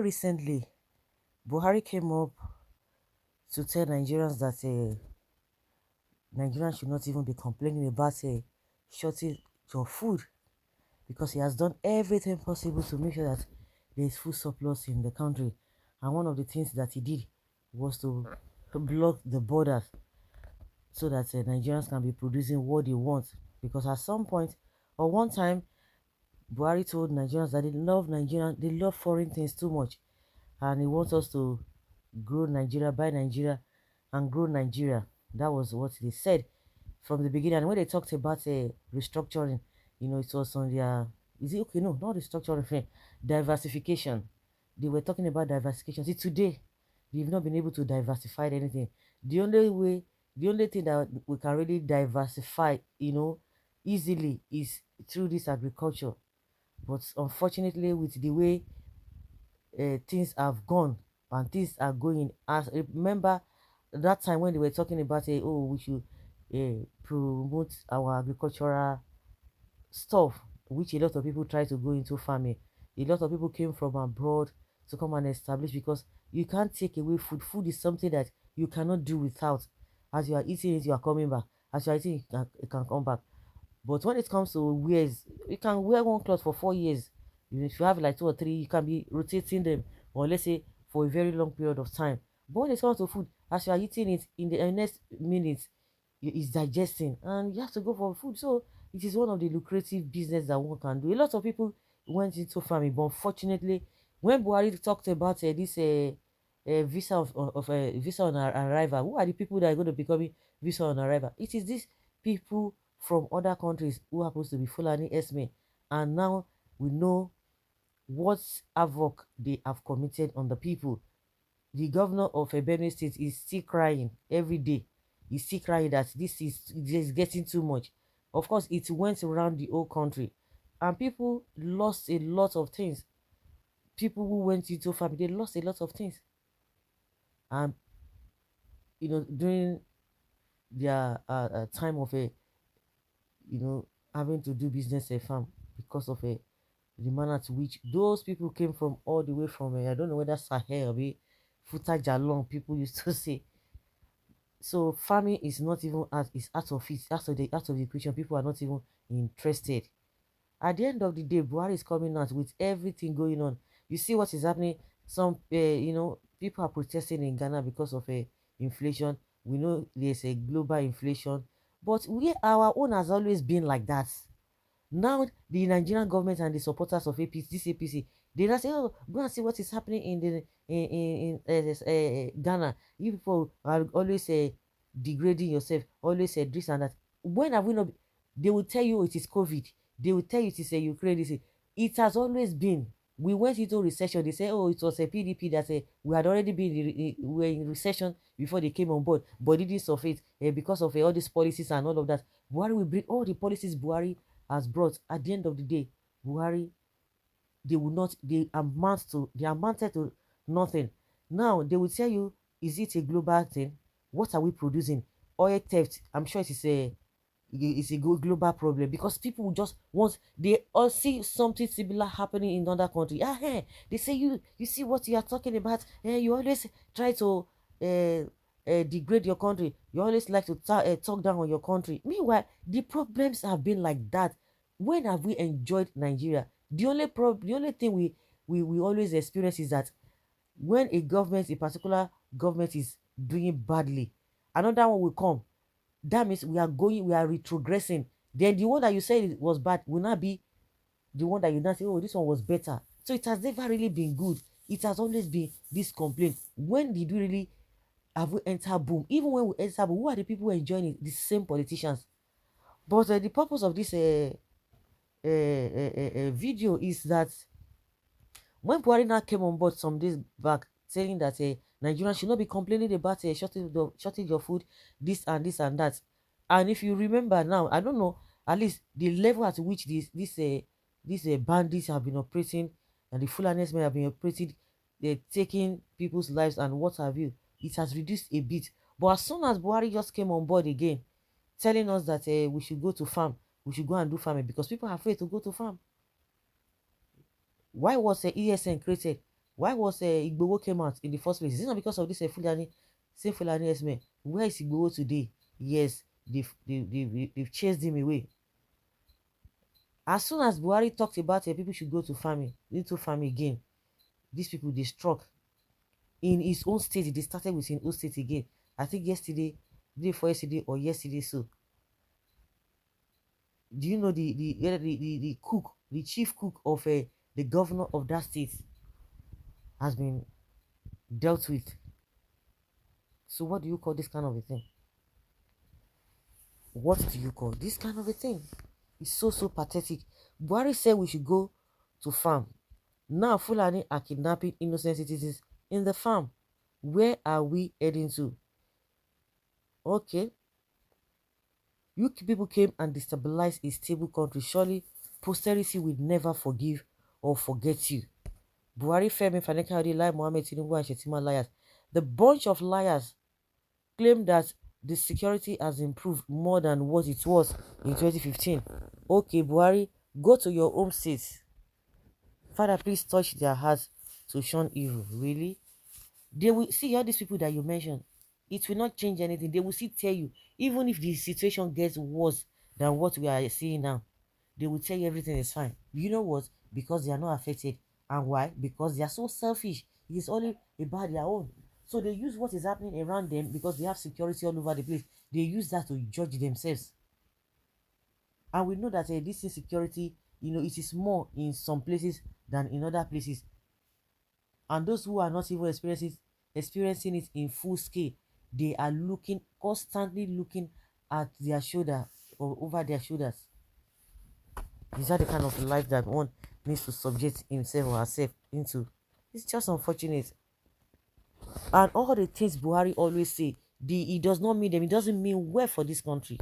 recently, Buhari came up to tell Nigerians that Nigerians should not even be complaining about a shortage of food because he has done everything possible to make sure that there is food surplus in the country. And one of the things that he did was to block the borders so that Nigerians can be producing what they want. Because at some point or one time, Buhari told Nigerians that they love foreign things too much, and he wants us to grow Nigeria, buy Nigeria, and grow Nigeria. That was what they said from the beginning. And when they talked about restructuring, it was on their, is it okay? No, not restructuring, diversification. They were talking about diversification. See, today, we've not been able to diversify anything. The only way, the only thing that we can really diversify, easily is through this agriculture. But unfortunately, with the way things have gone and things are going, as remember that time when they were talking about, oh, we should promote our agricultural stuff, which a lot of people try to go into farming. A lot of people came from abroad to come and establish because you can't take away food. Food is something that you cannot do without. As you are eating it, you are coming back. As you are eating it can come back. But when it comes to wears, you can wear one cloth for 4 years. If you have like two or three, you can be rotating them, or let's say for a very long period of time. But when it comes to food, as you are eating it in the next minute, it's digesting, and you have to go for food. So it is one of the lucrative business that one can do. A lot of people went into farming, but unfortunately, when Buhari talked about this visa of visa on arrival, who are the people that are going to be coming visa on arrival? It is these people from other countries who happens to be Fulani Esme, and now we know what havoc they have committed on the people. The governor of Benue State is still crying every day. He's still crying that this is getting too much. Of course, it went around the whole country, and people lost a lot of things. People who went into farming, they lost a lot of things. And during their time of a having to do business a farm because of the manner to which those people came from all the way from I don't know whether Sahel or Futa Jalong people used to say. So farming is not even as is out of it, out of the equation. People are not even interested. At the end of the day, Buhari is coming out with everything going on. You see what is happening. Some people are protesting in Ghana because of inflation. We know there's a global inflation, but our own has always been like that. Now the Nigerian government and the supporters of APC, this APC, they now say, "Oh, go and see what is happening in Ghana. You people are always degrading yourself, always this and that." When have we not? They will tell you it is COVID. They will tell you it is a Ukraine. It has always been. We went into recession. They say, "Oh, it was a PDP that we had already been we were in recession before they came on board, but didn't suffer it because of all these policies and all of that." Buhari will bring all the policies Buhari has brought. At the end of the day, Buhari, they will not, they amounted to nothing. Now they will tell you, is it a global thing? What are we producing? Oil theft, I'm sure it's a global problem because people will just want, they all see something similar happening in another country. Hey, they say, you see what you are talking about. You always try to degrade your country. You always like to talk down on your country. Meanwhile, the problems have been like that. When have we enjoyed Nigeria? The only thing we always experience is that when a particular government is doing badly, another one will come. That means we are retrogressing. Then the one that you said it was bad will not be the one that you now say, oh, this one was better. So it has never really been good. It has always been this complaint. When did we really have we enter boom? Even when we enter boom, who are the people enjoying it? The same politicians. But the purpose of this video is that when Buhari now came on board some days back, saying that Nigerians should not be complaining about a shortage of food, this and this and that. And if you remember now, I don't know, at least the level at which these bandits have been operating and the Fulanis may have been operating, they're taking people's lives and what have you, it has reduced a bit. But as soon as Buhari just came on board again, telling us that we should go to farm, we should go and do farming because people are afraid to go to farm. Why was the ESN created? Why was Igboho came out in the first place? Is it not because of this Fulani, same Fulani men? Where is Igboho today? Yes, they've chased him away. As soon as Buhari talked about people should go to farming, into farming again, these people they struck in his own state. They started with his own state again. I think yesterday, day before yesterday or yesterday. So, do you know the cook, the chief cook of the governor of that state has been dealt with? So, what do you call this kind of a thing? What do you call this kind of a thing? It's so pathetic. Buhari said we should go to farm. Now Fulani are kidnapping innocent citizens in the farm. Where are we heading to? Okay. You people came and destabilized a stable country. Surely posterity will never forgive or forget you. Buhari, Femi, Faneka, Lai Mohammed, Tinubu, and Shetima liars. The bunch of liars claim that the security has improved more than what it was in 2015. Okay, Buhari, go to your home state. Father, please touch their hearts to shun evil. Really? They will see all these people that you mentioned. It will not change anything. They will still tell you, even if the situation gets worse than what we are seeing now, they will tell you everything is fine. You know what? Because they are not affected. And why? Because they are so selfish. It is only about their own. So they use what is happening around them because they have security all over the place. They use that to judge themselves. And we know that this insecurity, it is more in some places than in other places. And those who are not even experiencing it in full scale, they are constantly looking at their shoulder or over their shoulders. Is that the kind of life that one needs to subject himself or herself into? It's just unfortunate. And all the things Buhari always say, it does not mean them. It doesn't mean well for this country.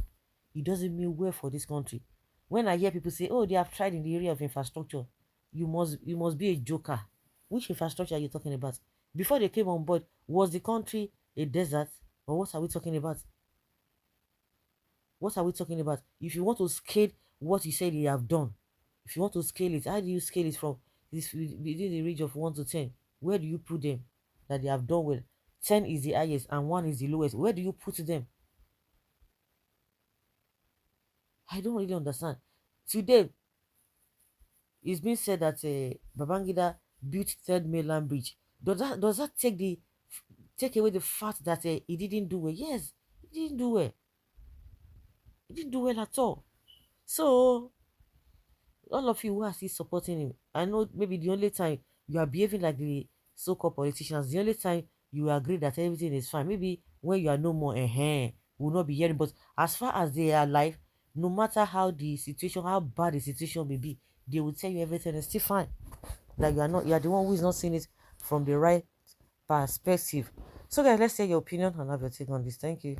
It doesn't mean well for this country. When I hear people say, "Oh, they have tried in the area of infrastructure," you must be a joker. Which infrastructure are you talking about? Before they came on board, was the country a desert, or what are we talking about? What are we talking about? If you want to scale what you said you have done, if you want to scale it, how do you scale it from this within the range of 1 to 10? Where do you put them that they have done well? 10 is the highest and 1 is the lowest. Where do you put them? I don't really understand. Today, it's been said that Babangida built third mainland bridge. Does that take away the fact that he didn't do well? Yes, he didn't do well. He didn't do well at all. So all of you who are still supporting him, I know maybe the only time you are behaving like the so-called politicians, the only time you agree that everything is fine, maybe when you are no more, will not be hearing. But as far as they are alive, no matter how bad the situation may be, they will tell you everything is still fine. That you are the one who is not seeing it from the right perspective. So guys, let's hear your opinion and have your take on this. Thank you.